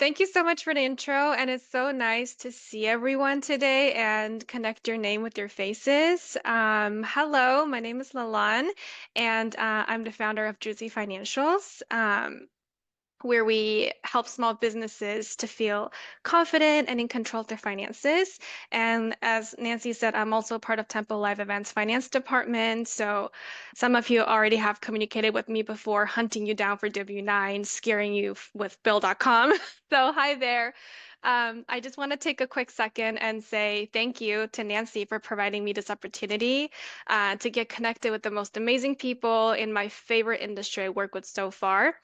Thank you so much for the intro, and it's so nice to see everyone today and connect your name with your faces. Hello, my name is Lalan, and I'm the founder of Juicy Financials. Where we help small businesses to feel confident and in control of their finances. And as Nancy said, I'm also part of Tempo Live Events finance department. So some of you already have communicated with me before, hunting you down for W-9, scaring you with Bill.com. So hi there. I just want to take a quick second and say thank you to Nancy for providing me this opportunity to get connected with the most amazing people in my favorite industry I work with so far.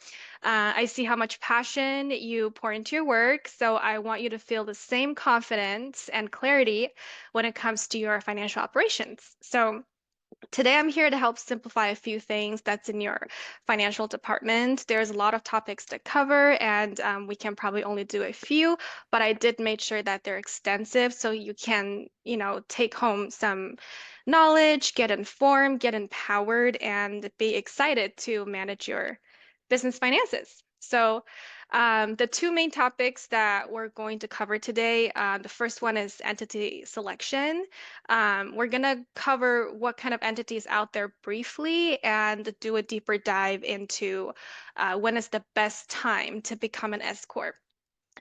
I see how much passion you pour into your work, so I want you to feel the same confidence and clarity when it comes to your financial operations. So today, I'm here to help simplify a few things that's in your financial department. There's a lot of topics to cover, and we can probably only do a few, but I did make sure that they're extensive so you can, take home some knowledge, get informed, get empowered, and be excited to manage your business finances. So, the two main topics that we're going to cover today, the first one is entity selection. We're going to cover what kind of entities out there briefly and do a deeper dive into when is the best time to become an S Corp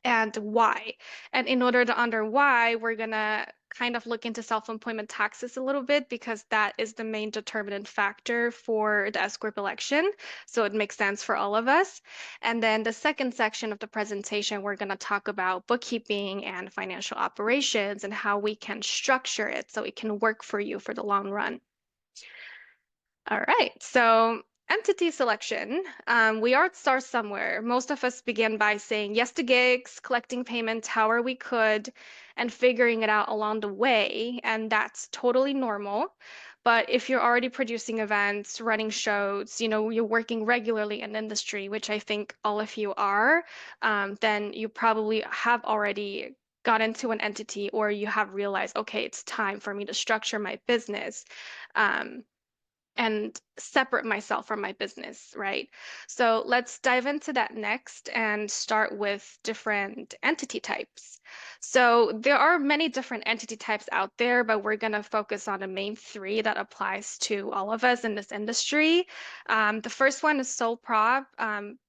and why. And in order to under why, we're gonna kind of look into self-employment taxes a little bit because that is the main determinant factor for the S Corp election. So it makes sense for all of us. And then the second section of the presentation, we're gonna talk about bookkeeping and financial operations and how we can structure it so it can work for you for the long run. All right, so entity selection. We all start somewhere. Most of us begin by saying yes to gigs, collecting payments however we could, and figuring it out along the way. And that's totally normal. But if you're already producing events, running shows, you're working regularly in the industry, which I think all of you are, then you probably have already got into an entity or you have realized, okay, it's time for me to structure my business. Um, and separate myself from my business, right? So let's dive into that next and start with different entity types. So there are many different entity types out there, but we're going to focus on the main three that applies to all of us in this industry. The first one is sole prop,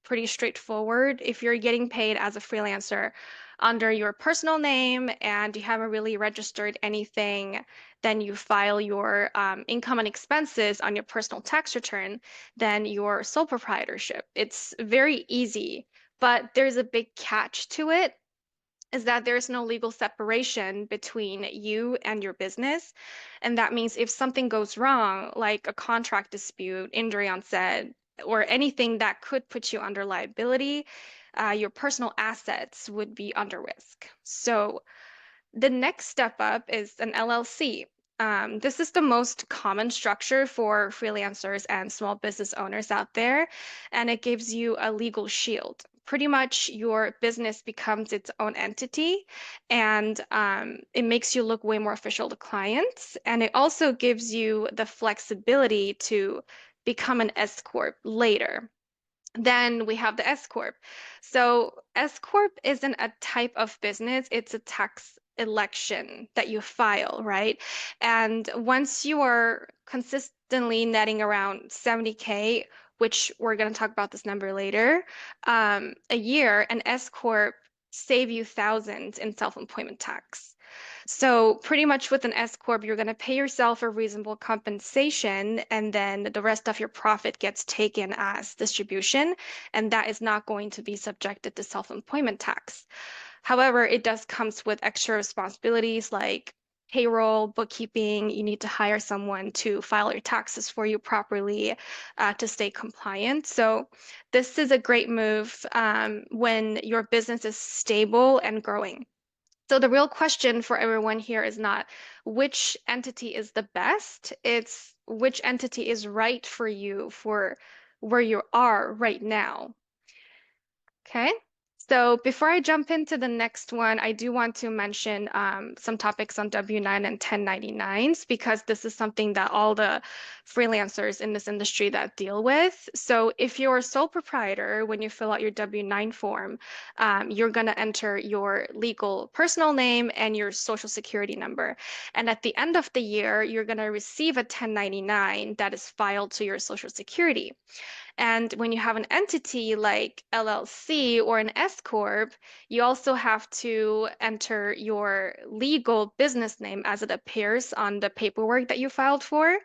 pretty straightforward. If you're getting paid as a freelancer under your personal name and you haven't really registered anything, then you file your income and expenses on your personal tax return, then your sole proprietorship. It's very easy, but there's a big catch to it is that there's no legal separation between you and your business. And that means if something goes wrong, like a contract dispute, injury on set, or anything that could put you under liability, your personal assets would be under risk. So the next step up is an LLC. This is the most common structure for freelancers and small business owners out there, and it gives you a legal shield. Pretty much your business becomes its own entity, and it makes you look way more official to clients. And it also gives you the flexibility to become an S Corp later. Then we have the S Corp. So S Corp isn't a type of business, it's a tax election that you file, right? And once you are consistently netting around 70K, which we're going to talk about this number later, a year, an S Corp save you thousands in self-employment tax. So pretty much with an S corp, you're going to pay yourself a reasonable compensation, and then the rest of your profit gets taken as distribution, and that is not going to be subjected to self-employment tax. However, it does comes with extra responsibilities like payroll, bookkeeping. You need to hire someone to file your taxes for you properly to stay compliant. So this is a great move when your business is stable and growing. So the real question for everyone here is not which entity is the best, it's which entity is right for you for where you are right now. Okay? So before I jump into the next one, I do want to mention some topics on W-9 and 1099s because this is something that all the freelancers in this industry that deal with. So if you're a sole proprietor, when you fill out your W-9 form, you're going to enter your legal personal name and your social security number. And at the end of the year, you're going to receive a 1099 that is filed to your social security. And when you have an entity like LLC or an S corp, you also have to enter your legal business name as it appears on the paperwork that you filed for.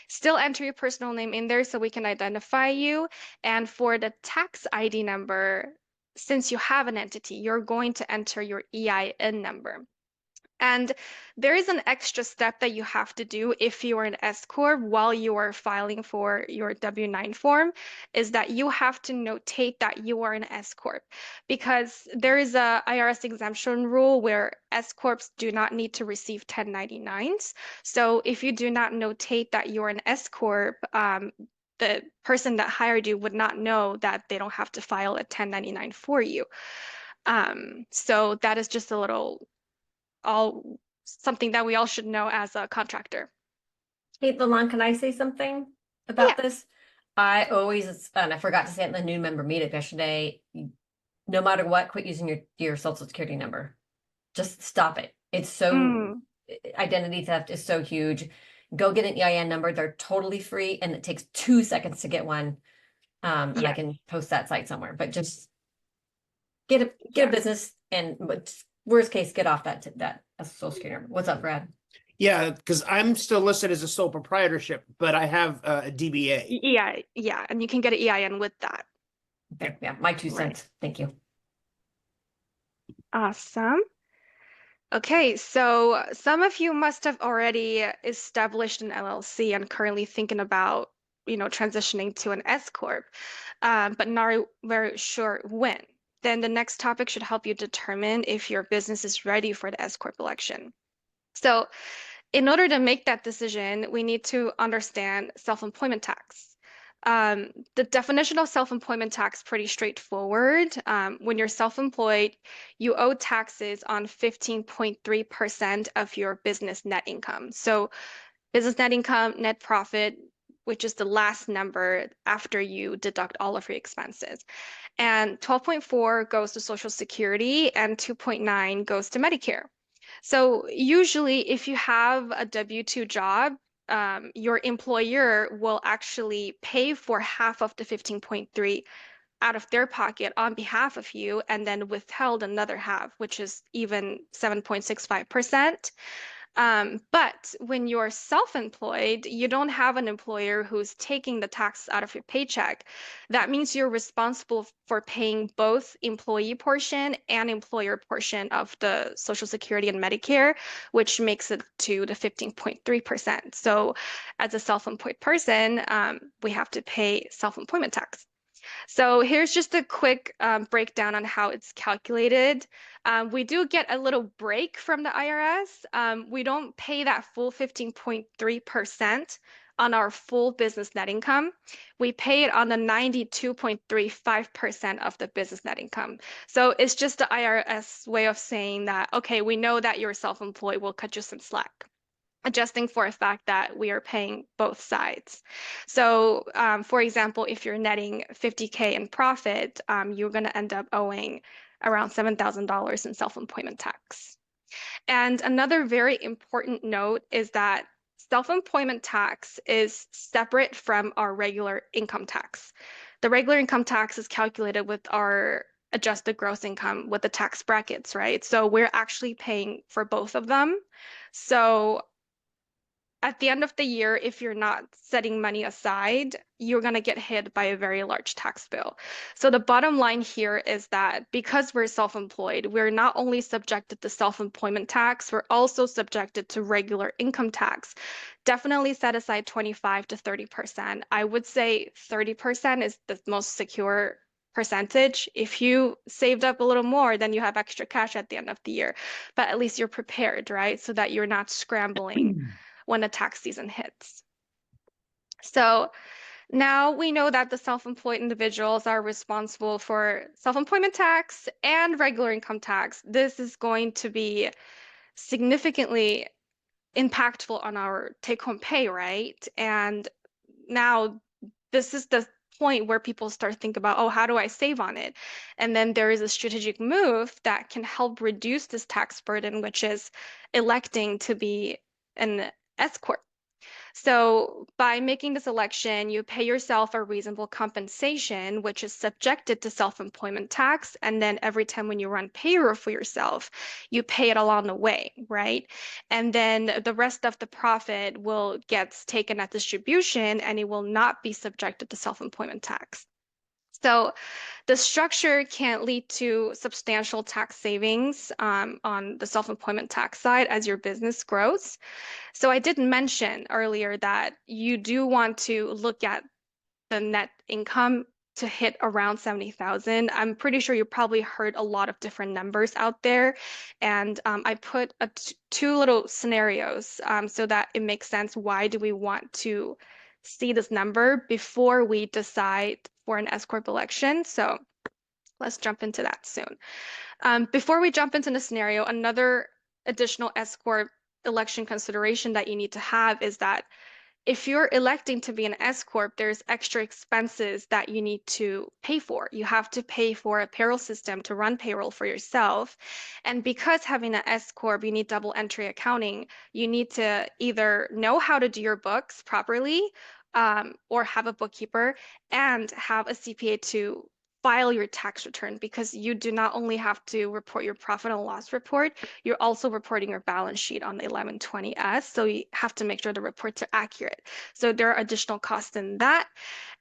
Still enter your personal name in there so we can identify you. And for the tax ID number, since you have an entity, you're going to enter your EIN number. And there is an extra step that you have to do if you are an S corp while you are filing for your W-9 form, is that you have to notate that you are an S corp because there is a IRS exemption rule where S corps do not need to receive 1099s. So if you do not notate that you're an S corp, the person that hired you would not know that they don't have to file a 1099 for you. So that is just a little all something that we all should know as a contractor. Hey, Lalon, can I say something Yeah. about this? I always, and I forgot to say it in the new member meetup yesterday, no matter what, quit using your social security number. Just stop it. It's so, Mm, identity theft is so huge. Go get an EIN number. They're totally free and it takes 2 seconds to get one. And I yes. can post that site somewhere, but just get a Yes. business and worst case, get off that social security number. What's up, Brad? Yeah, because I'm still listed as a sole proprietorship, but I have a DBA. Yeah. Yeah. And you can get an EIN with that. Okay, yeah, my two Right. cents. Thank you. Awesome. Okay, so some of you must have already established an LLC and currently thinking about, transitioning to an S corp, but not very sure when. Then the next topic should help you determine if your business is ready for the S corp election. So in order to make that decision, we need to understand self-employment tax. The definition of self-employment tax pretty straightforward. When you're self-employed, you owe taxes on 15.3% of your business net income. So business net income, net profit, which is the last number after you deduct all of your expenses. And 12.4 goes to Social Security and 2.9 goes to Medicare. So usually if you have a W-2 job, your employer will actually pay for half of the 15.3 out of their pocket on behalf of you and then withheld another half, which is even 7.65%. But when you're self-employed, you don't have an employer who's taking the tax out of your paycheck. That means you're responsible for paying both employee portion and employer portion of the Social Security and Medicare, which makes it to the 15.3%. So as a self-employed person, we have to pay self-employment tax. So here's just a quick breakdown on how it's calculated. We do get a little break from the IRS. We don't pay that full 15.3% on our full business net income. We pay it on the 92.35% of the business net income. So it's just the IRS way of saying that, okay, we know that you're self-employed, we'll cut you some slack, adjusting for a fact that we are paying both sides. So, for example, if you're netting 50K in profit, you're going to end up owing around $7,000 in self-employment tax. And another very important note is that self-employment tax is separate from our regular income tax. The regular income tax is calculated with our adjusted gross income with the tax brackets, right? So we're actually paying for both of them. So at the end of the year, if you're not setting money aside, you're going to get hit by a very large tax bill. So the bottom line here is that because we're self-employed, we're not only subjected to self-employment tax, we're also subjected to regular income tax. Definitely set aside 25 to 30%. I would say 30% is the most secure percentage. If you saved up a little more, then you have extra cash at the end of the year. But at least you're prepared, right? So that you're not scrambling when the tax season hits. So Now we know that the self-employed individuals are responsible for self-employment tax and regular income tax. This is going to be significantly impactful on our take-home pay, right? And now this is the point where people start to think about, oh, how do I save on it? And then there is a strategic move that can help reduce this tax burden, which is electing to be an S corp. So by making this election, you pay yourself a reasonable compensation, which is subjected to self-employment tax. And then every time when you run payroll for yourself, you pay it along the way, right? And then the rest of the profit will gets taken at distribution and it will not be subjected to self-employment tax. So the structure can lead to substantial tax savings on the self-employment tax side as your business grows. So I did mention earlier that you do want to look at the net income to hit around 70,000. I'm pretty sure you probably heard a lot of different numbers out there. And I put two little scenarios so that it makes sense. Why do we want to see this number before we decide for an S Corp election? So let's jump into that soon. Before we jump into the scenario, another additional S Corp election consideration that you need to have is that if you're electing to be an S corp, there's extra expenses that you need to pay for. You have to pay for a payroll system to run payroll for yourself. And because having an S corp, you need double entry accounting, you need to either know how to do your books properly, or have a bookkeeper and have a CPA to file your tax return because you do not only have to report your profit and loss report, you're also reporting your balance sheet on the 1120S. So you have to make sure the reports are accurate. So there are additional costs in that.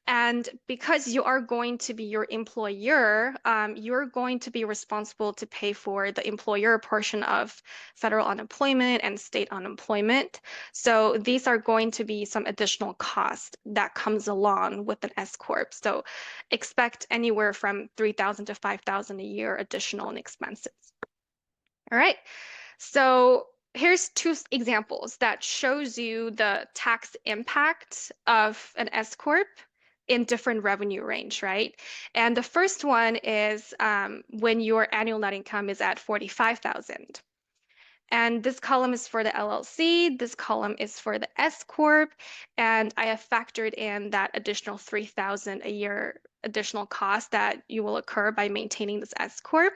And because you are going to be your employer, you're going to be responsible to pay for the employer portion of federal unemployment and state unemployment. So these are going to be some additional cost that comes along with an S corp. So expect anywhere from 3,000 to 5,000 a year additional in expenses. All right. So here's two examples that shows you the tax impact of an S corp in different revenue range, right? And the first one is when your annual net income is at 45,000. And this column is for the LLC, this column is for the S corp, and I have factored in that additional 3,000 a year additional cost that you will occur by maintaining this S corp.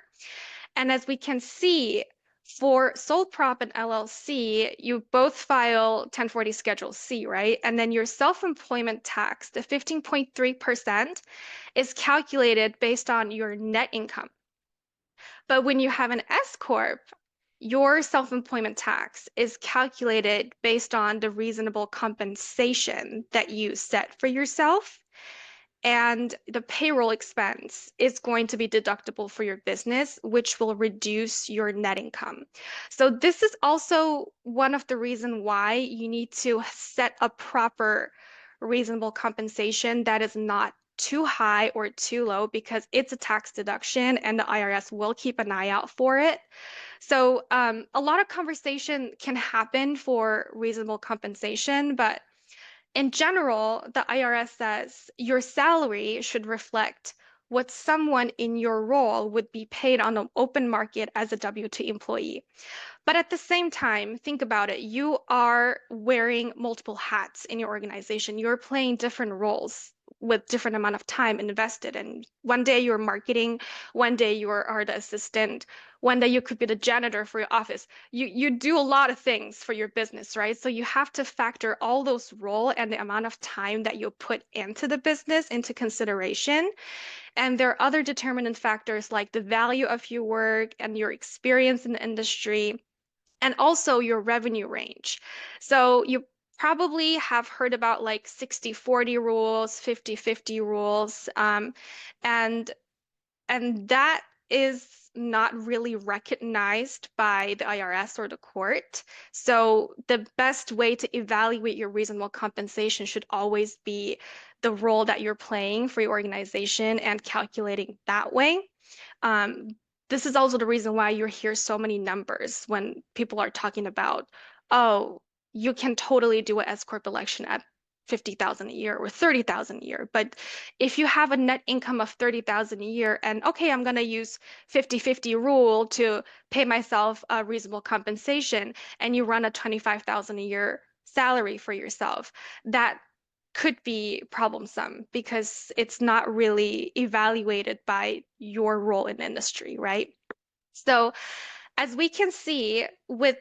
And as we can see, for sole prop and LLC, you both file 1040 Schedule C, right? And then your self-employment tax, the 15.3%, is calculated based on your net income. But when you have an S corp, your self-employment tax is calculated based on the reasonable compensation that you set for yourself, and the payroll expense is going to be deductible for your business, which will reduce your net income. So this is also one of the reasons why you need to set a proper reasonable compensation that is not too high or too low because it's a tax deduction and the IRS will keep an eye out for it. So a lot of conversation can happen for reasonable compensation, but in general, the IRS says your salary should reflect what someone in your role would be paid on the open market as a W-2 employee. But at the same time, think about it. You are wearing multiple hats in your organization. You're playing different roles with different amount of time invested. And one day you're marketing, one day you are the assistant, one day you could be the janitor for your office. You do a lot of things for your business, right? So you have to factor all those role and the amount of time that you put into the business into consideration. And there are other determinant factors like the value of your work and your experience in the industry and also your revenue range. So you probably have heard about like 60-40 rules, 50-50 rules, and and that is not really recognized by the IRS or the court. So the best way to evaluate your reasonable compensation should always be the role that you're playing for your organization and calculating that way. Um, this is also the reason why you hear so many numbers when people are talking about, oh, you can totally do an S corp election at 50,000 a year or 30,000 a year. But if you have a net income of 30,000 a year and okay, I'm going to use 50-50 rule to pay myself a reasonable compensation and you run a 25,000 a year salary for yourself, that could be problemsome because it's not really evaluated by your role in industry, right? So as we can see, with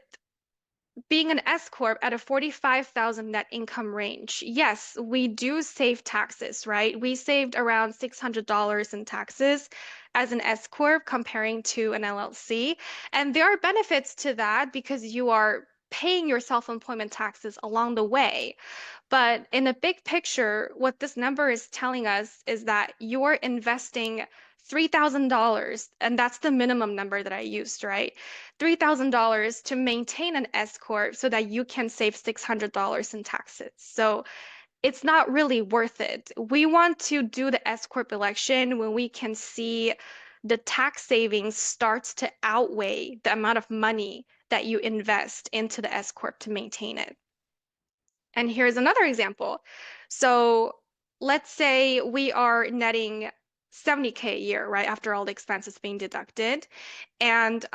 being an S corp at a 45,000 net income range, yes, we do save taxes, right? We saved around $600 in taxes as an S corp comparing to an LLC. And there are benefits to that because you are paying your self-employment taxes along the way. But in the big picture, what this number is telling us is that you're investing $3,000, and that's the minimum number that I used, right? $3,000 to maintain an S corp so that you can save $600 in taxes. So it's not really worth it. We want to do the S corp election when we can see the tax savings starts to outweigh the amount of money that you invest into the S corp to maintain it. And here's another example. So let's say we are netting 70K a year, right, after all the expenses being deducted, and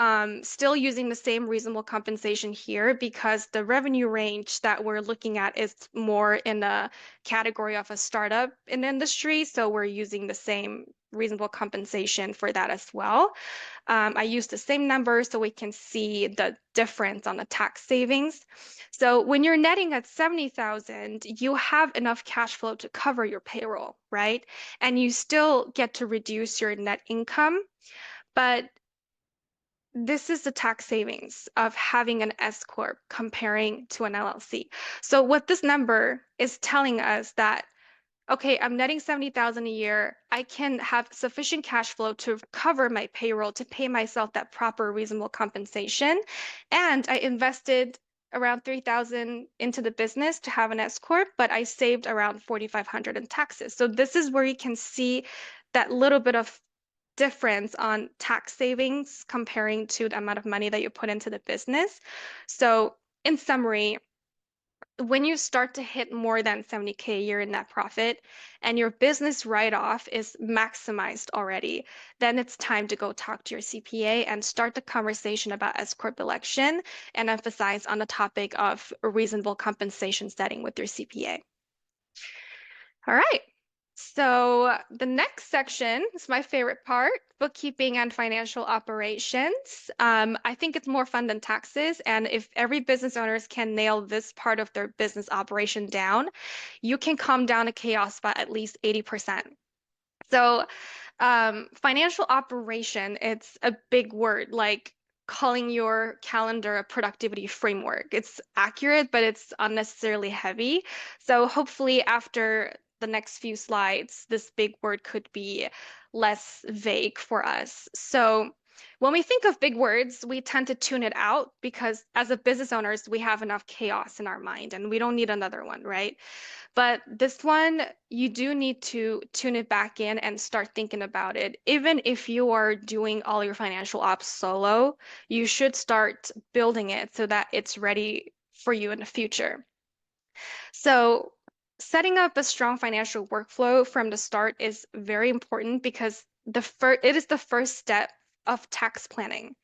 still using the same reasonable compensation here because the revenue range that we're looking at is more in the category of a startup in the industry. So we're using the same reasonable compensation for that as well. I use the same number so we can see the difference on the tax savings. So when you're netting at 70,000, you have enough cash flow to cover your payroll, right? And you still get to reduce your net income. But this is the tax savings of having an S corp comparing to an LLC. So what this number is telling us that okay, I'm netting 70,000 a year. I can have sufficient cash flow to cover my payroll to pay myself that proper reasonable compensation. And I invested around 3,000 into the business to have an S corp, but I saved around 4,500 in taxes. So this is where you can see that little bit of difference on tax savings comparing to the amount of money that you put into the business. So in summary, when you start to hit more than 70K a year in net profit and your business write-off is maximized already, then it's time to go talk to your CPA and start the conversation about S corp election and emphasize on the topic of reasonable compensation setting with your CPA. All right. So the next section is my favorite part, bookkeeping and financial operations. I think it's more fun than taxes. And if every business owners can nail this part of their business operation down, you can calm down a chaos by at least 80%. So financial operation, it's a big word, like calling your calendar a productivity framework. It's accurate, but it's unnecessarily heavy. So hopefully after the next few slides, this big word could be less vague for us. So when we think of big words, we tend to tune it out because as a business owners, we have enough chaos in our mind and we don't need another one, right? But this one, you do need to tune it back in and start thinking about it. Even if you are doing all your financial ops solo, you should start building it so that it's ready for you in the future. So, setting up a strong financial workflow from the start is very important because it is the first step of tax planning.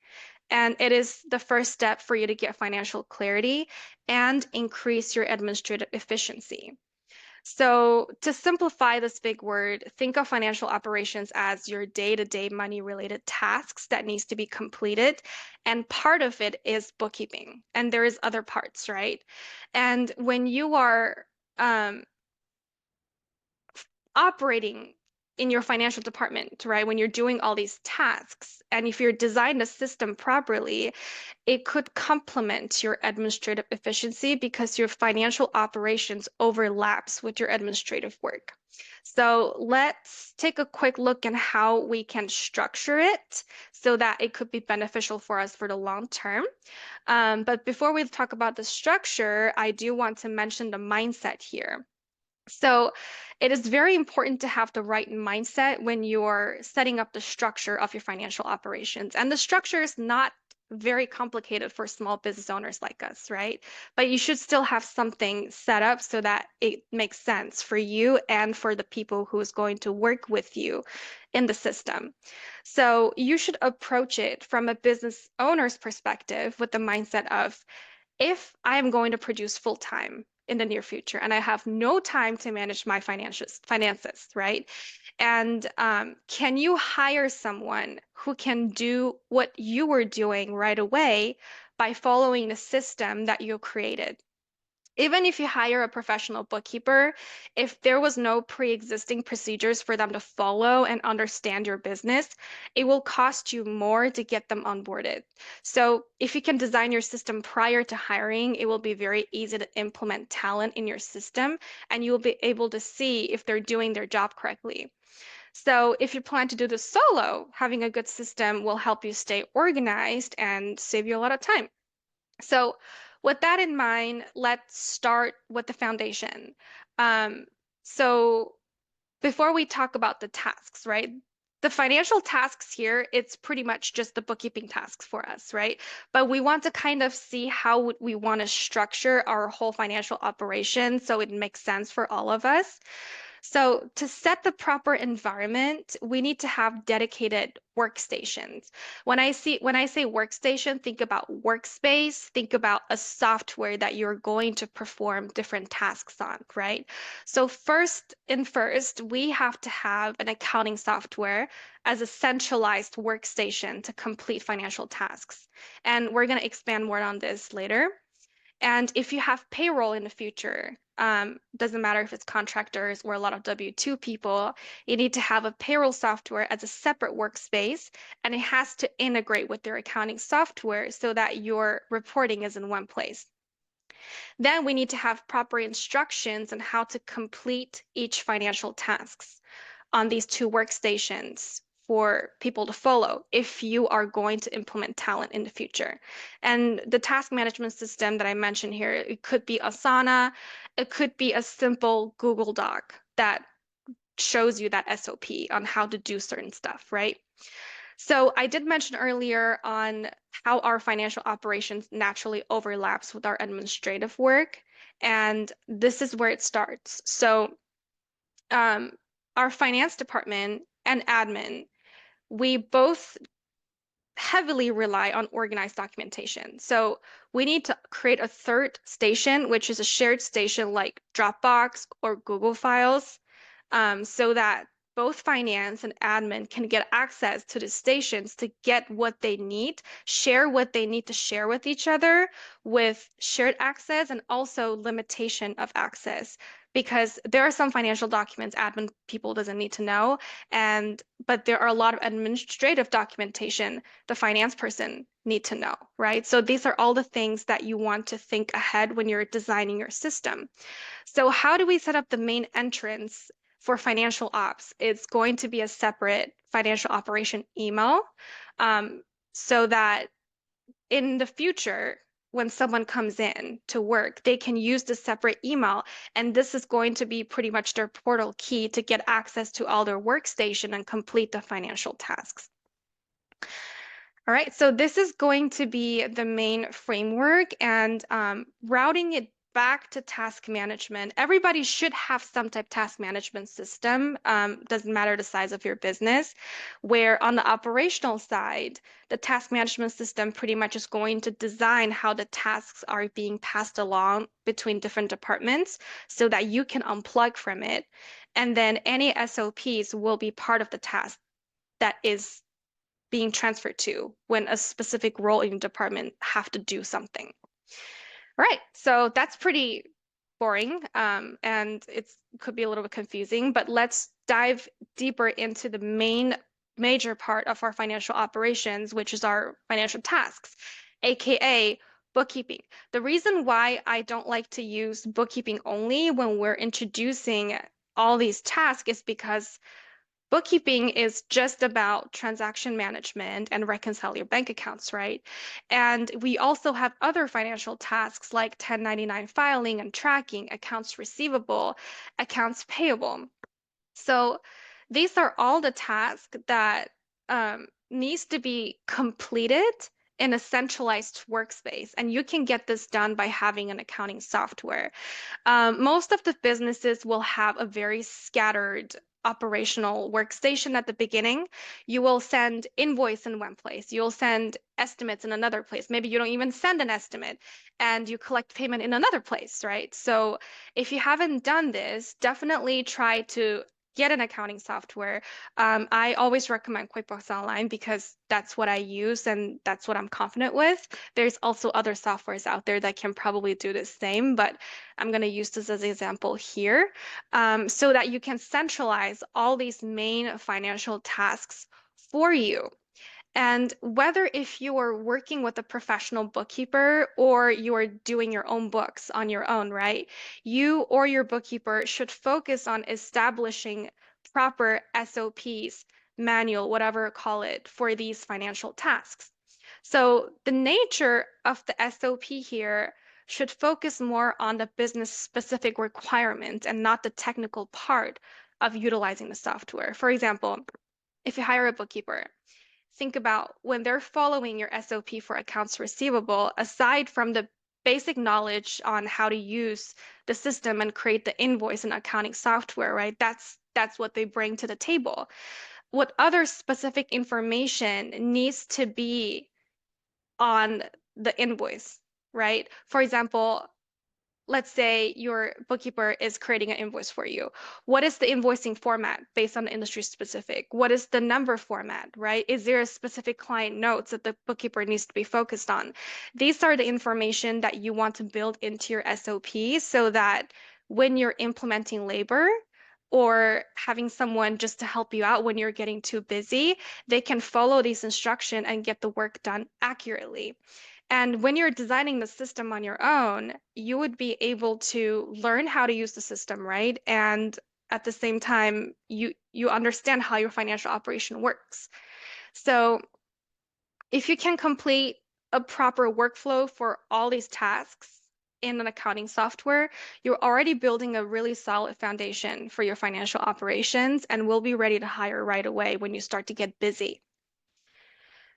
And it is the first step for you to get financial clarity and increase your administrative efficiency. So, to simplify this big word, think of financial operations as your day-to-day money-related tasks that needs to be completed, and part of it is bookkeeping, and there is other parts, right? And when you are um, operating in your financial department, right, when you're doing all these tasks, and if you're designed a system properly, it could complement your administrative efficiency because your financial operations overlaps with your administrative work. So let's take a quick look at how we can structure it so that it could be beneficial for us for the long term. But before we talk about the structure, I do want to mention the mindset here. So it is very important to have the right mindset when you're setting up the structure of your financial operations. And the structure is not very complicated for small business owners like us, right? But you should still have something set up so that it makes sense for you and for the people who is going to work with you in the system. So you should approach it from a business owner's perspective with the mindset of, if I am going to produce full time in the near future and I have no time to manage my finances, right? And can you hire someone who can do what you were doing right away by following the system that you created? Even if you hire a professional bookkeeper, if there was no pre-existing procedures for them to follow and understand your business, it will cost you more to get them onboarded. So if you can design your system prior to hiring, it will be very easy to implement talent in your system, and you'll be able to see if they're doing their job correctly. So if you plan to do this solo, having a good system will help you stay organized and save you a lot of time. So, with that in mind, let's start with the foundation. Um, so, before we talk about the tasks, right? The financial tasks here, it's pretty much just the bookkeeping tasks for us, right? But we want to kind of see how we want to structure our whole financial operation so it makes sense for all of us. So, to set the proper environment, we need to have dedicated workstations. When I say workstation, think about workspace, think about a software that you're going to perform different tasks on, right? So first, we have to have an accounting software as a centralized workstation to complete financial tasks. And we're going to expand more on this later. And if you have payroll in the future, doesn't matter if it's contractors or a lot of W-2 people, you need to have a payroll software as a separate workspace, and it has to integrate with their accounting software so that your reporting is in one place. Then we need to have proper instructions on how to complete each financial tasks on these two workstations for people to follow if you are going to implement talent in the future. And the task management system that I mentioned here, it could be Asana, it could be a simple Google Doc that shows you that SOP on how to do certain stuff, right? So I did mention earlier on how our financial operations naturally overlaps with our administrative work, and this is where it starts. So um, our finance department and admin, we both heavily rely on organized documentation. So we need to create a third station, which is a shared station like Dropbox or Google Files, so that both finance and admin can get access to the stations to get what they need, share what they need to share with each other with shared access and also limitation of access. Because there are some financial documents admin people doesn't need to know, but there are a lot of administrative documentation the finance person need to know, right? So these are all the things that you want to think ahead when you're designing your system. So how do we set up the main entrance for financial ops? It's going to be a separate financial operation email, um, so that in the future, when someone comes in to work, they can use the separate email. And this is going to be pretty much their portal key to get access to all their workstation and complete the financial tasks. All right, so this is going to be the main framework, and routing it back to task management. Everybody should have some type of task management system, doesn't matter the size of your business, where on the operational side, the task management system pretty much is going to design how the tasks are being passed along between different departments so that you can unplug from it. And then any SOPs will be part of the task that is being transferred to when a specific role in your department have to do something. Right. So that's pretty boring, and it could be a little bit confusing, but let's dive deeper into the major part of our financial operations, which is our financial tasks, aka bookkeeping. The reason why I don't like to use bookkeeping only when we're introducing all these tasks is because bookkeeping is just about transaction management and reconcile your bank accounts, right? And we also have other financial tasks like 1099 filing and tracking, accounts receivable, accounts payable. So these are all the tasks that needs to be completed in a centralized workspace. And you can get this done by having an accounting software. Most of the businesses will have a very scattered operational workstation at the beginning. You will send invoice in one place. You'll send estimates in another place. Maybe you don't even send an estimate and you collect payment in another place, right? So if you haven't done this, definitely try to get an accounting software. I always recommend QuickBooks Online because that's what I use and that's what I'm confident with. There's also other softwares out there that can probably do the same, but I'm going to use this as an example here, so that you can centralize all these main financial tasks for you. And whether if you are working with a professional bookkeeper or you are doing your own books on your own, right? You or your bookkeeper should focus on establishing proper SOPs, manual, whatever call it, for these financial tasks. So the nature of the SOP here should focus more on the business specific requirement and not the technical part of utilizing the software. For example, if you hire a bookkeeper, think about when they're following your SOP for accounts receivable, aside from the basic knowledge on how to use the system and create the invoice and accounting software, right? That's what they bring to the table. What other specific information needs to be on the invoice, right? For example, let's say your bookkeeper is creating an invoice for you. What is the invoicing format based on the industry specific? What is the number format, right? Is there a specific client notes that the bookkeeper needs to be focused on? These are the information that you want to build into your SOP so that when you're implementing labor or having someone just to help you out when you're getting too busy, they can follow these instructions and get the work done accurately. And when you're designing the system on your own, you would be able to learn how to use the system, right? And at the same time, you understand how your financial operation works. So if you can complete a proper workflow for all these tasks in an accounting software, you're already building a really solid foundation for your financial operations and will be ready to hire right away when you start to get busy.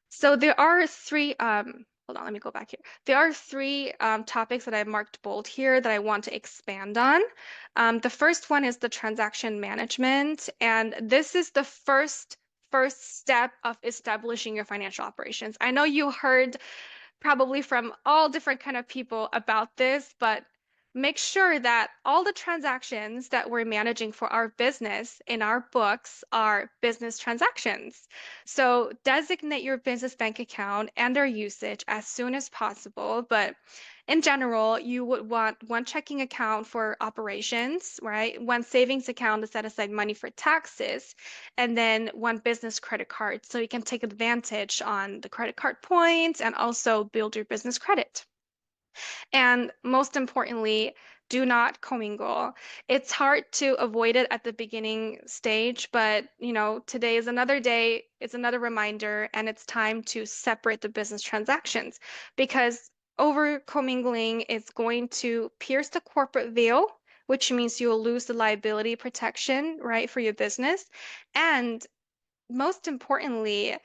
So there are three, hold on, let me go back here. There are three topics that I marked bold here that I want to expand on. The first one is the transaction management, and this is the first step of establishing your financial operations. I know you heard probably from all different kind of people about this, but make sure that all the transactions that we're managing for our business in our books are business transactions. So designate your business bank account and their usage as soon as possible. But in general, you would want one checking account for operations, right? One savings account to set aside money for taxes, and then one business credit card so you can take advantage on the credit card points and also build your business credit. And most importantly, do not commingle. It's hard to avoid it at the beginning stage, but today is another day, it's another reminder, and it's time to separate the business transactions because over commingling is going to pierce the corporate veil, which means you'll lose the liability protection, right, for your business. And most importantly,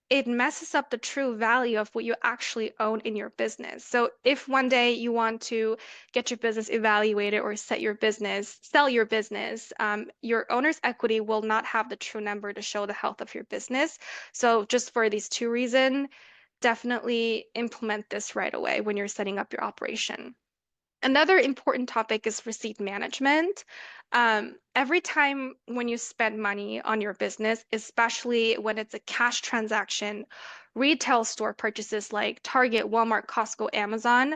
it messes up the true value of what you actually own in your business. So if one day you want to get your business evaluated or sell your business, your owner's equity will not have the true number to show the health of your business. So just for these two reasons, definitely implement this right away when you're setting up your operation. Another important topic is receipt management. Every time when you spend money on your business, especially when it's a cash transaction, retail store purchases like Target, Walmart, Costco, Amazon,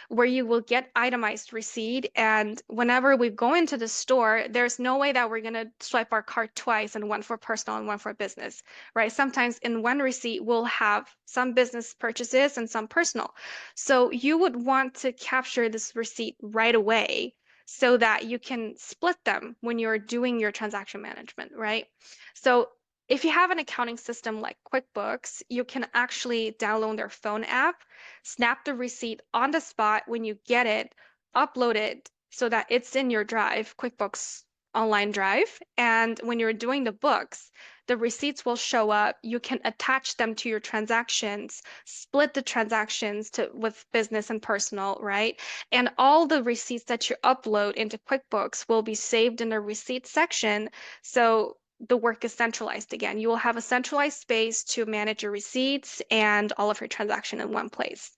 where you will get itemized receipt. And whenever we go into the store, there's no way that we're going to swipe our card twice and one for personal and one for business, right? Sometimes in one receipt, we'll have some business purchases and some personal. So you would want to capture this receipt right away so that you can split them when you're doing your transaction management, right? So if you have an accounting system like QuickBooks, you can actually download their phone app, snap the receipt on the spot when you get it, upload it so that it's in your drive, QuickBooks online drive. And when you're doing the books, The receipts will show up. You can attach them to your transactions, split the transactions to with business and personal, right? And all the receipts that you upload into QuickBooks will be saved in the receipts section. So the work is centralized again. You will have a centralized space to manage your receipts and all of your transaction in one place.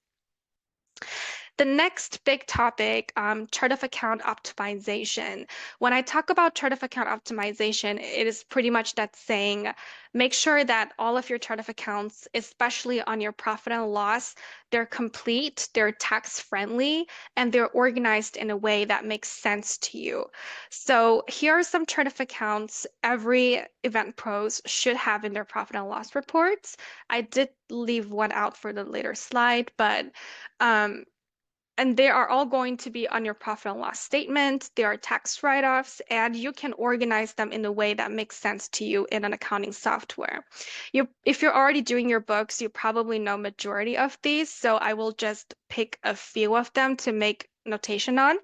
The next big topic, chart of account optimization. When I talk about chart of account optimization, it is pretty much that saying, make sure that all of your chart of accounts, especially on your profit and loss, they're complete, they're tax friendly, and they're organized in a way that makes sense to you. So here are some chart of accounts every event pros should have in their profit and loss reports. I did leave one out for the later slide, but um, and they are all going to be on your profit and loss statement. They are tax write-offs, and you can organize them in a way that makes sense to you in an accounting software. If you're already doing your books, you probably know majority of these, so I will just pick a few of them to make notation on.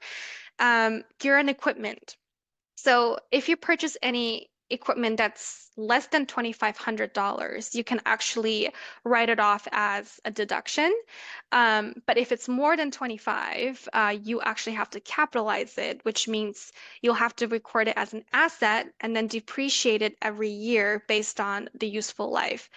Gear and equipment. So if you purchase any equipment that's less than $2,500, you can actually write it off as a deduction. But if it's more than 25, you actually have to capitalize it, which means you'll have to record it as an asset and then depreciate it every year based on the useful life.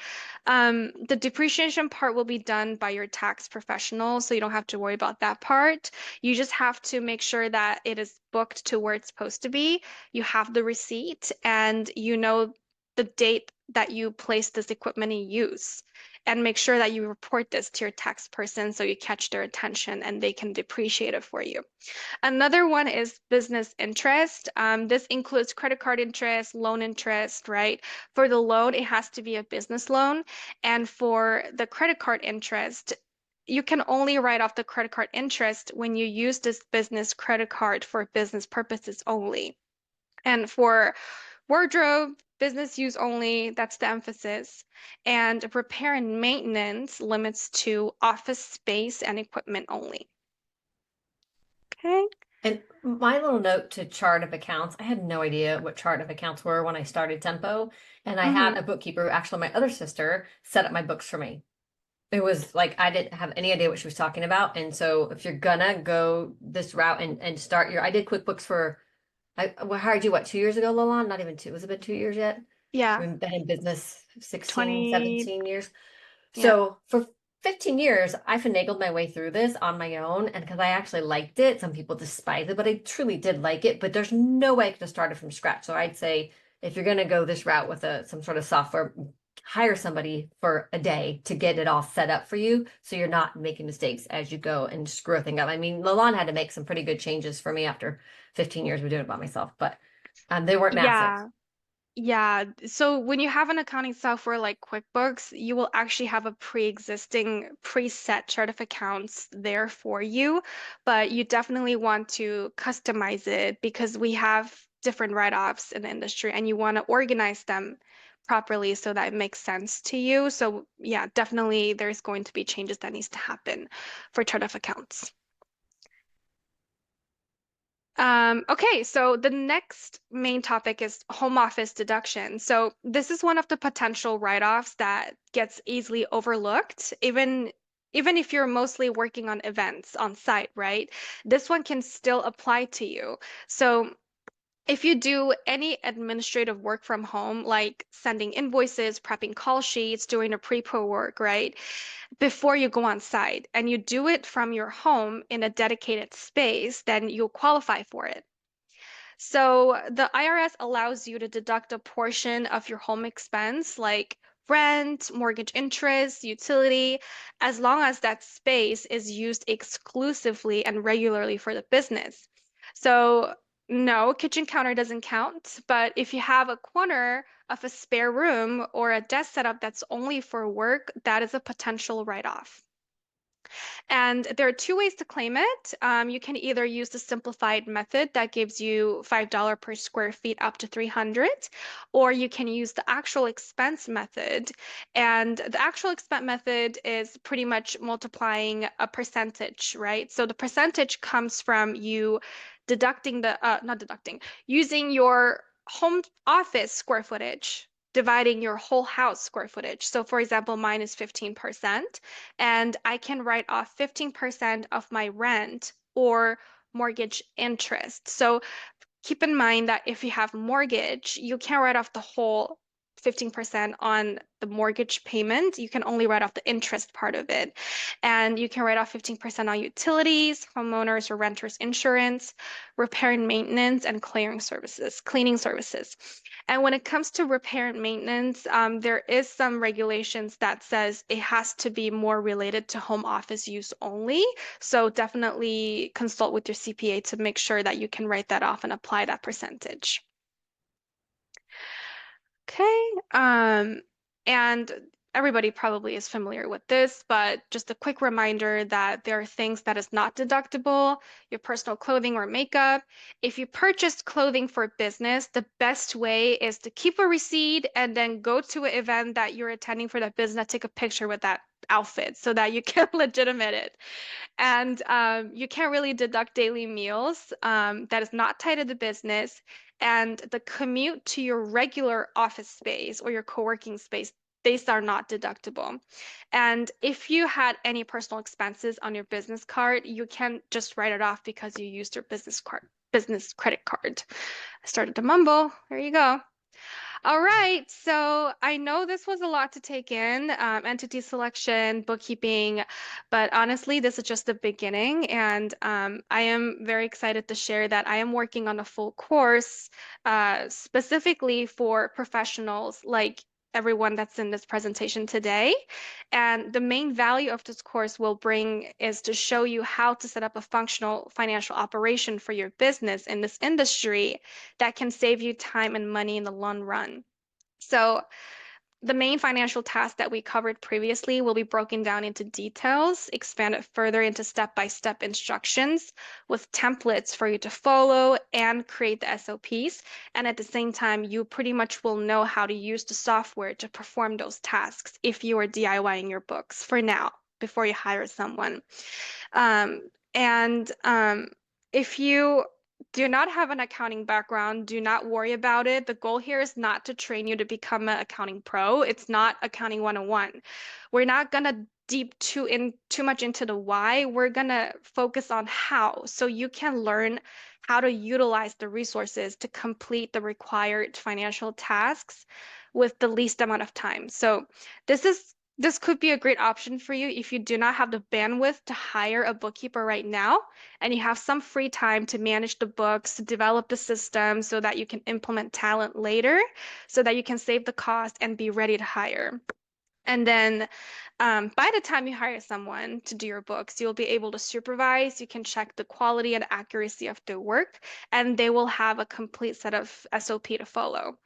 The depreciation part will be done by your tax professional, so you don't have to worry about that part. You just have to make sure that it is booked to where it's supposed to be. You have the receipt and you know the date that you placed this equipment in use. And make sure that you report this to your tax person so you catch their attention and they can depreciate it for you. Another one is business interest. This includes credit card interest, loan interest, right? For the loan, it has to be a business loan. And for the credit card interest, you can only write off the credit card interest when you use this business credit card for business purposes only. And for wardrobe, business use only, that's the emphasis. And repair and maintenance limits to office space and equipment only. Okay. And my little note to chart of accounts, I had no idea what chart of accounts were when I started Tempo. And I had Mm-hmm. a bookkeeper, actually my other sister, set up my books for me. It was like I didn't have any idea what she was talking about. And so if you're gonna go this route and start I did QuickBooks for well, hired you what, 2 years ago, Lolan? Not even two. Was it been 2 years yet? Yeah. We've been in business 16, 20. 17 years. Yeah. So for 15 years, I finagled my way through this on my own. And because I actually liked it, some people despise it, but I truly did like it. But there's no way I could have started from scratch. So I'd say if you're going to go this route with some sort of software, hire somebody for a day to get it all set up for you so you're not making mistakes as you go and screw a thing up. I mean, Lalon had to make some pretty good changes for me after 15 years of doing it by myself, but they weren't massive. Yeah. Yeah, so when you have an accounting software like QuickBooks, you will actually have a pre-existing preset chart of accounts there for you, but you definitely want to customize it because we have different write-offs in the industry and you want to organize them properly so that it makes sense to you. So yeah, definitely there's going to be changes that needs to happen for chart of accounts. Okay, so the next main topic is home office deduction. So this is one of the potential write-offs that gets easily overlooked, even if you're mostly working on events on site, right? This one can still apply to you. So if you do any administrative work from home, like sending invoices, prepping call sheets, doing a pre-pro work, right? Before you go on site and you do it from your home in a dedicated space, then you'll qualify for it. So the IRS allows you to deduct a portion of your home expense like rent, mortgage interest, utility, as long as that space is used exclusively and regularly for the business. So no, kitchen counter doesn't count, but if you have a corner of a spare room or a desk setup that's only for work, that is a potential write-off. And there are two ways to claim it. You can either use the simplified method that gives you $5 per square feet up to 300, or you can use the actual expense method. And the actual expense method is pretty much multiplying a percentage, right? So the percentage comes from you deducting not deducting, using your home office square footage dividing your whole house square footage. So for example, mine is 15%, and I can write off 15% of my rent or mortgage interest. So keep in mind that if you have mortgage, you can't write off the whole 15% on the mortgage payment. You can only write off the interest part of it. And you can write off 15% on utilities, homeowners or renters insurance, repair and maintenance, and cleaning services. And when it comes to repair and maintenance, there is some regulations that says it has to be more related to home office use only. So definitely consult with your CPA to make sure that you can write that off and apply that percentage. Okay. And everybody probably is familiar with this, but just a quick reminder that there are things that is not deductible, your personal clothing or makeup. If you purchased clothing for business, the best way is to keep a receipt and then go to an event that you're attending for that business, take a picture with that outfit so that you can legitimate it. And you can't really deduct daily meals. That is not tied to the business. And the commute to your regular office space or your co-working space, these are not deductible. And if you had any personal expenses on your business card, you can just write it off because you used your business credit card. I started to mumble. There you go. All right, so I know this was a lot to take in, entity selection, bookkeeping, but honestly, this is just the beginning, and I am very excited to share that I am working on a full course specifically for professionals like everyone that's in this presentation today. And the main value of this course will bring is to show you how to set up a functional financial operation for your business in this industry that can save you time and money in the long run. So the main financial tasks that we covered previously will be broken down into details, expanded further into step-by-step instructions with templates for you to follow and create the SOPs. And at the same time, you pretty much will know how to use the software to perform those tasks if you are DIYing your books for now, before you hire someone. And if you do not have an accounting background, do not worry about it. The goal here is not to train you to become an accounting pro. It's not accounting 101. We're not gonna deep too much into the why. We're gonna focus on how, so you can learn how to utilize the resources to complete the required financial tasks with the least amount of time. So this could be a great option for you if you do not have the bandwidth to hire a bookkeeper right now and you have some free time to manage the books, to develop the system so that you can implement talent later, so that you can save the cost and be ready to hire. And then by the time you hire someone to do your books, you'll be able to supervise, you can check the quality and accuracy of their work, and they will have a complete set of SOP to follow.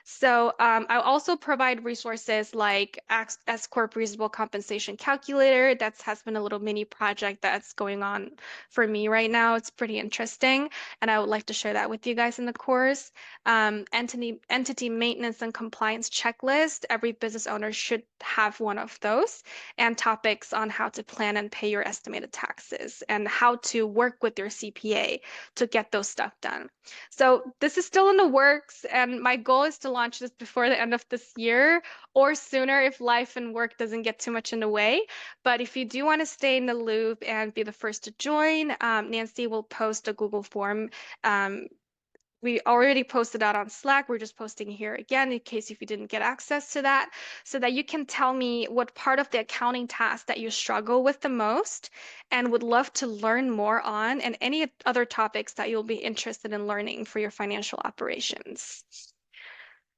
So I'll also provide resources like S Corp Reasonable Compensation Calculator. That has been a little mini project that's going on for me right now. It's pretty interesting, and I would like to share that with you guys in the course. Entity maintenance and compliance checklist. Every business owner should have one of those, and topics on how to plan and pay your estimated taxes and how to work with your CPA to get those stuff done. So this is still in the works, and my goal is to launch this before the end of this year or sooner if life and work doesn't get too much in the way. But if you do want to stay in the loop and be the first to join, Nancy will post a Google form. We already posted out on Slack. We're just posting here again in case if you didn't get access to that, so that you can tell me what part of the accounting task that you struggle with the most and would love to learn more on, and any other topics that you'll be interested in learning for your financial operations.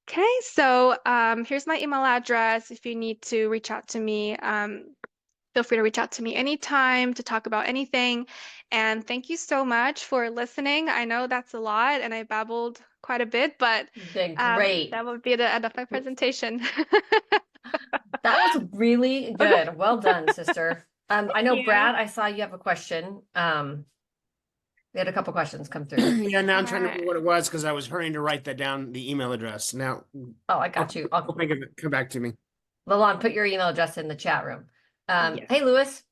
Okay, so here's my email address if you need to reach out to me. Feel free to reach out to me anytime to talk about anything. And thank you so much for listening. I know that's a lot and I babbled quite a bit, but Did great. that would be the end of my presentation. That was really good. Well done, sister. I know, you. Brad, I saw you have a question. We had a couple questions come through. Yeah, now I'm trying to Alright. remember what it was because I was hurrying to write that down, the email address. Now Oh, I got you. I'll think of it, come back to me. Lalon, put your email address in the chat room. Yes. Hey, Lewis.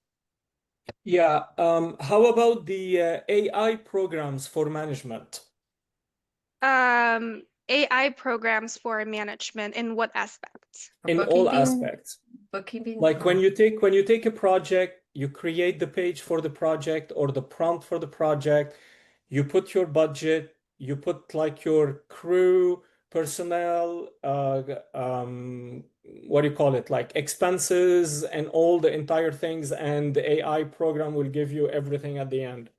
Yeah, how about the AI programs for management? AI programs for management in what aspect? For In all bookkeeping, aspects. bookkeeping. Like when you take a project, you create the page for the project or the prompt for the project, you put your budget, you put like your crew, personnel, what do you call it? Like expenses and all the entire things, and the AI program will give you everything at the end.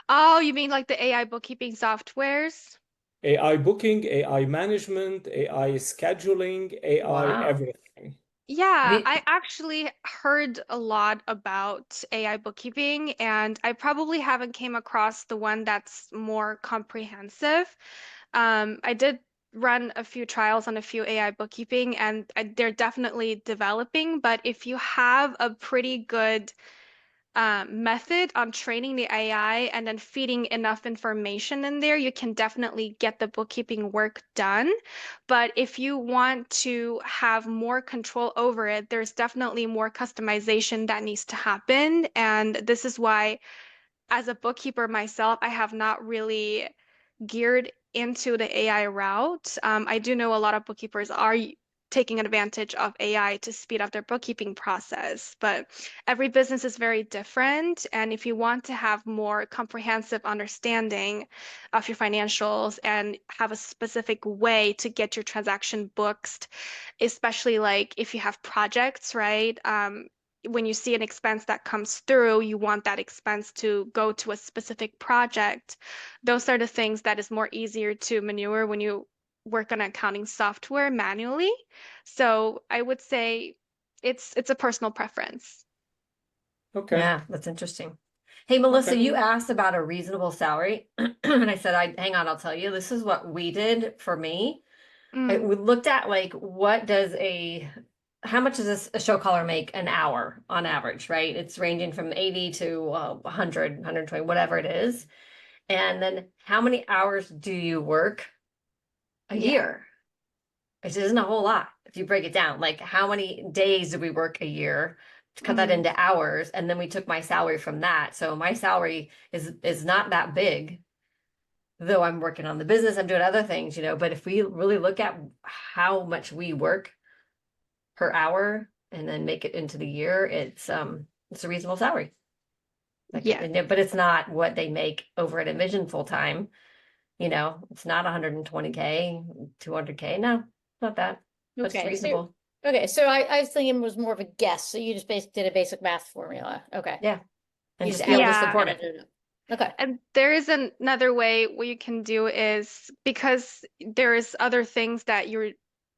Oh, you mean like the AI bookkeeping softwares? AI booking, AI management, AI scheduling, AI Wow. everything. Yeah, The, I actually heard a lot about AI bookkeeping, and I probably haven't came across the one that's more comprehensive. I did run a few trials on a few AI bookkeeping, and they're definitely developing. But if you have a pretty good method on training the AI and then feeding enough information in there, you can definitely get the bookkeeping work done. But if you want to have more control over it, there's definitely more customization that needs to happen. And this is why, as a bookkeeper myself, I have not really geared into the AI route. I do know a lot of bookkeepers are taking advantage of AI to speed up their bookkeeping process, but every business is very different. And if you want to have more comprehensive understanding of your financials and have a specific way to get your transaction booked, especially like if you have projects, right? When you see an expense that comes through, you want that expense to go to a specific project. Those are the things that is more easier to maneuver when you work on accounting software manually. So I would say it's a personal preference. Okay. yeah, that's interesting. Hey, Melissa, Okay. you Mhm. asked about a reasonable salary. And I said, hang on, I'll tell you. This is what we did for me. Mm, We looked at like how much does a show caller make an hour on average, right? It's ranging from 80 to 100, 120, whatever it is. And then how many hours do you work a yeah. year? Which isn't a whole lot if you break it down. Like how many days do we work a year? To cut that Hmm. into hours, and then we took my salary from that. So my salary is not that big, though I'm working on the business, I'm doing other things, but if we really look at how much we work per hour and then make it into the year, it's a reasonable salary. Like Yeah. but it's not what they make over at Envision full time. It's not 120K, 200K. No, not that, but it's Okay, so reasonable. I was thinking it was more of a guess. So you just basically did a basic math formula. Okay. Yeah. And You just just be able to Yeah. support it. added it up. Okay. And there is another way what you can do is because there is other things that you're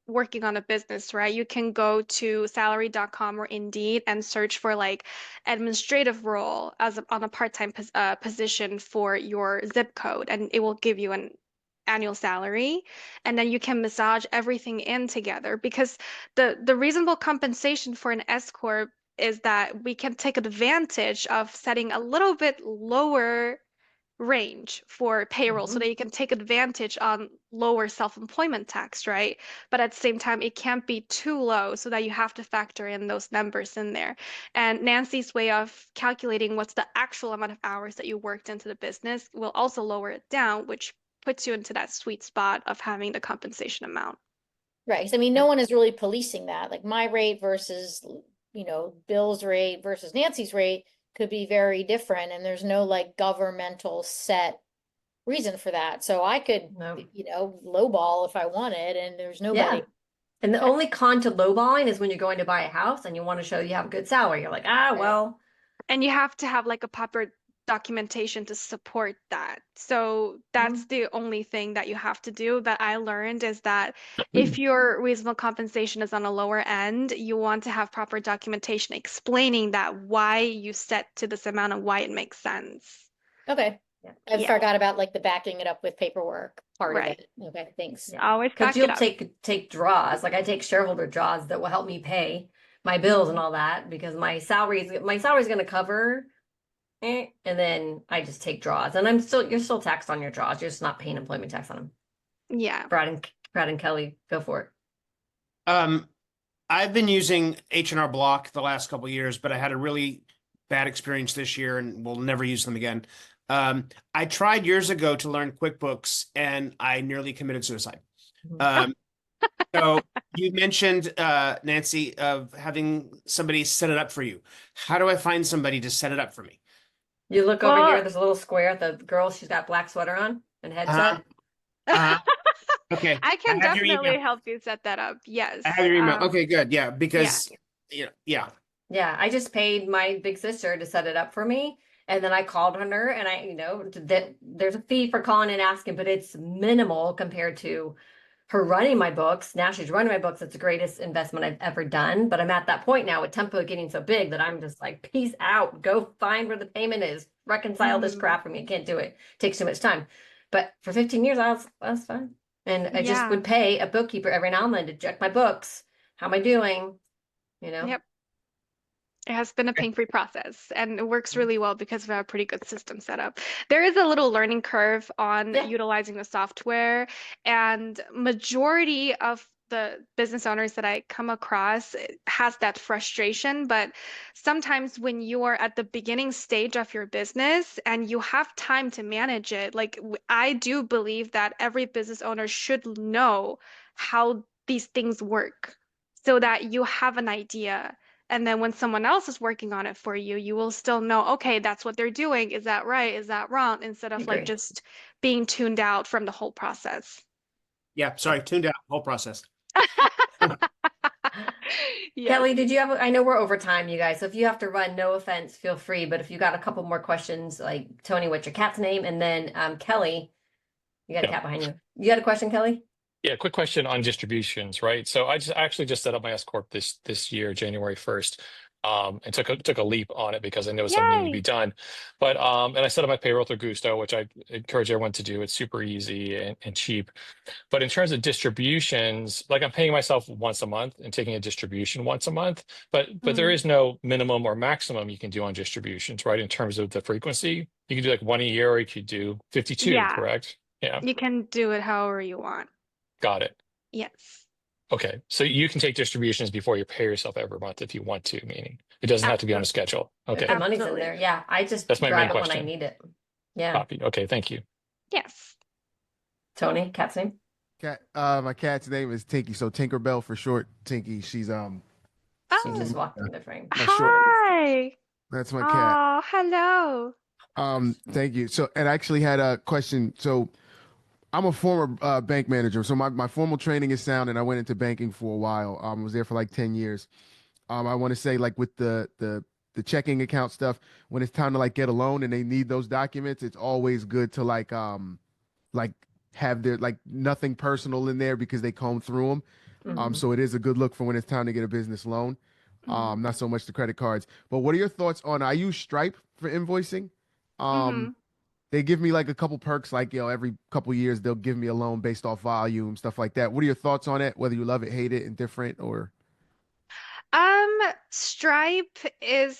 working on a business, right? You can go to salary.com or Indeed and search for like administrative role on a part-time position for your zip code, and it will give you an annual salary, and then you can massage everything in together because the reasonable compensation for an S corp is that we can take advantage of setting a little bit lower range for payroll so Mhm. that you can take advantage on lower self-employment tax, right? But at the same time, it can't be too low so that you have to factor in those numbers in there. And Nancy's way of calculating what's the actual amount of hours that you worked into the business will also lower it down, which puts you into that sweet spot of having the compensation amount. Right. 'Cause I mean, no Yep. one is really policing that. Like my rate versus, Bill's rate versus Nancy's rate could be very different. And there's no like governmental set reason for that. So I could, No. lowball if I wanted, and there's Yeah. nobody. And the only con to lowballing is when you're going to buy a house and you want to show you have a good salary. You're like, Right. well, And you have to have like a proper documentation to support that. So that's mhm. the only thing that you have to do that I learned is that if your reasonable compensation is on a lower end, you want to have proper documentation explaining that why you set to this amount and why it makes sense. Okay. Yeah. I Yeah, forgot about like the backing it up with paperwork part of right. it. Okay, thanks. Yeah. Always Because back it you'll up. take draws. Like I take shareholder draws that will help me pay my bills and all that because my salary's going to cover and then I just take draws. And you're still taxed on your draws. You're just not paying employment tax on them. Yeah. Brad and Kelly, go for it. Um, I've been using H&R Block the last couple of years, but I had a really bad experience this year and will never use them again. I tried years ago to learn QuickBooks and I nearly committed suicide. Um, so you mentioned, Nancy, of having somebody set it up for you. How do I find somebody to set it up for me? You look over here, Well, there's a little square. The girl, she's got black sweater on and Uh, headset. uh, okay. I I can have your email. definitely help you set that up. I Yes. have your email. Okay, good. Yeah, Yeah. because yeah. Yeah, I just paid my big sister to set it up for me. And then I called on her and that there's a fee for calling and asking, but it's minimal compared to her running my books. Now she's running my books. It's the greatest investment I've ever done. But I'm at that point now with Tempo getting so big that I'm just like, peace out. Go find where the payment is. Reconcile this Mhm. crap for me. I can't do it. Takes too much time. But for 15 years, I was fine. And I just Yeah. would pay a bookkeeper every now and then to check my books. How am I doing? You know? Yep. It has been a pain-free process and it works really well because we have a pretty good system set up. There is a little learning curve on Yeah. utilizing the software, and majority of the business owners that I come across has that frustration. But sometimes when you are at the beginning stage of your business and you have time to manage it, like I do believe that every business owner should know how these things work so that you have an idea, and then when someone else is working on it for you, you will still know, okay, that's what they're doing. Is that right? Is that wrong? Instead I of like agree. just being tuned out from the whole process. Yeah, sorry, tuned out whole process. Yes. Kelly, did you have, I know we're over time, you guys, so if you have to run, no offense, feel free, but if you got a couple more questions, like Tony, what's your cat's name? And then Kelly, you got a Yeah. cat behind you. You got a question, Kelly? Yeah, quick question on distributions, right? So I actually just set up my S corp this year, January 1st. And took a leap on it because I know something needed to be Yay. done. But and I set up my payroll through Gusto, which I encourage everyone to do. It's super easy and cheap. But in terms of distributions, like I'm paying myself once a month and taking a distribution once a month, but there Mm. is no minimum or maximum you can do on distributions, right? In terms of the frequency, you can do like one a year, or you could do 52, Yeah, correct? Yeah, you can do it however you want. got it. Yes, Okay, so you can take distributions before you pay yourself every month if you want to, meaning it doesn't have to be on a absolutely. schedule. If Okay, the money's in Absolutely. there, yeah, I just that's my main grab it when I question. need it. Yeah. Copy. Okay, thank you. Yes. Tony, cat's name? My cat's name is Tinky, so Tinkerbell for short. Tinky, She just Oh, walked in the frame. my short. hi. That's my cat. Oh, hello. Thank you. So, and I actually had a question. So, I'm a former bank manager. So my formal training is sound, and I went into banking for a while. I was there for like 10 years. I want to say like with the checking account stuff, when it's time to like get a loan and they need those documents, it's always good to like have their like nothing personal in there because they comb through them. Mhm. So it is a good look for when it's time to get a business loan. Mm-hmm. Not so much the credit cards. But what are your thoughts on I use Stripe for invoicing? Mm-hmm. Um, they give me like a couple perks, like every couple years they'll give me a loan based off volume, stuff like that. What are your thoughts on it? Whether you love it, hate it, indifferent, or Stripe is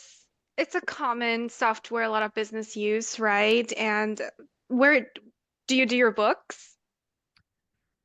it's a common software a lot of business use, right? And where do you do your books?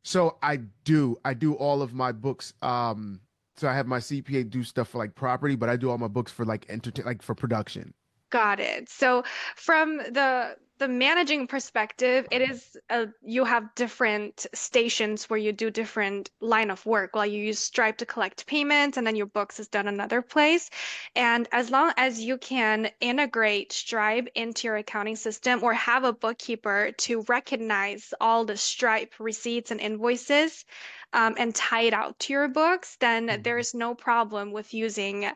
so I do all of my books. So I have my CPA do stuff for like property, but I do all my books for like entertain, like for production. Got it. So from the managing perspective, it is you have different stations where you do different line of work. While you use Stripe to collect payments, and then your books is done another place. And as long as you can integrate Stripe into your accounting system or have a bookkeeper to recognize all the Stripe receipts and invoices, and tie it out to your books, then Mhm. there's no problem with using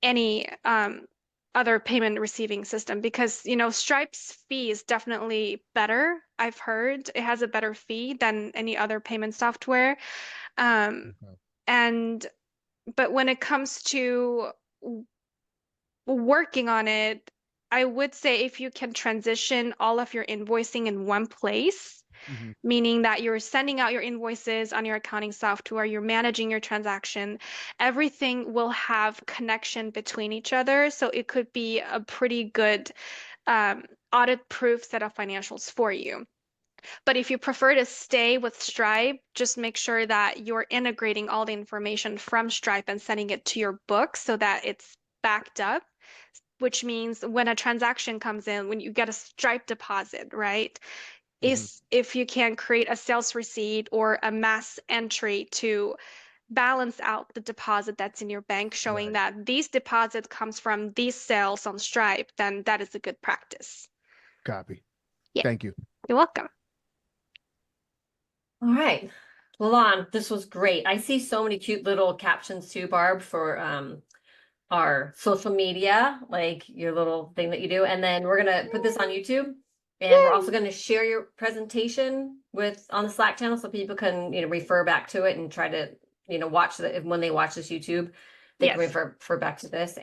any other payment receiving system, because Stripe's fee is definitely better. I've heard it has a better fee than any other payment software. Um, Okay. and but when it comes to working on it, I would say if you can transition all of your invoicing in one place, Mhm. meaning that you're sending out your invoices on your accounting software, you're managing your transaction, everything will have connection between each other. So it could be a pretty good um, audit-proof set of financials for you. But if you prefer to stay with Stripe, just make sure that you're integrating all the information from Stripe and sending it to your book so that it's backed up, which means when a transaction comes in, when you get a Stripe deposit, right? is if you can create a sales receipt or a mass entry to balance out the deposit that's in your bank, showing Right. that these deposit comes from these sales on Stripe, then that is a good practice. Copy. Yeah. Thank you. You're welcome. All right. Lalon, this was great. I see so many cute little captions too, Barb, for our social media, like your little thing that you do. And then we're gonna put this on YouTube. And we're also going to share your presentation on the Slack channel so people can, refer back to it and try to, watch when they watch this YouTube, they can Yes. refer back to this.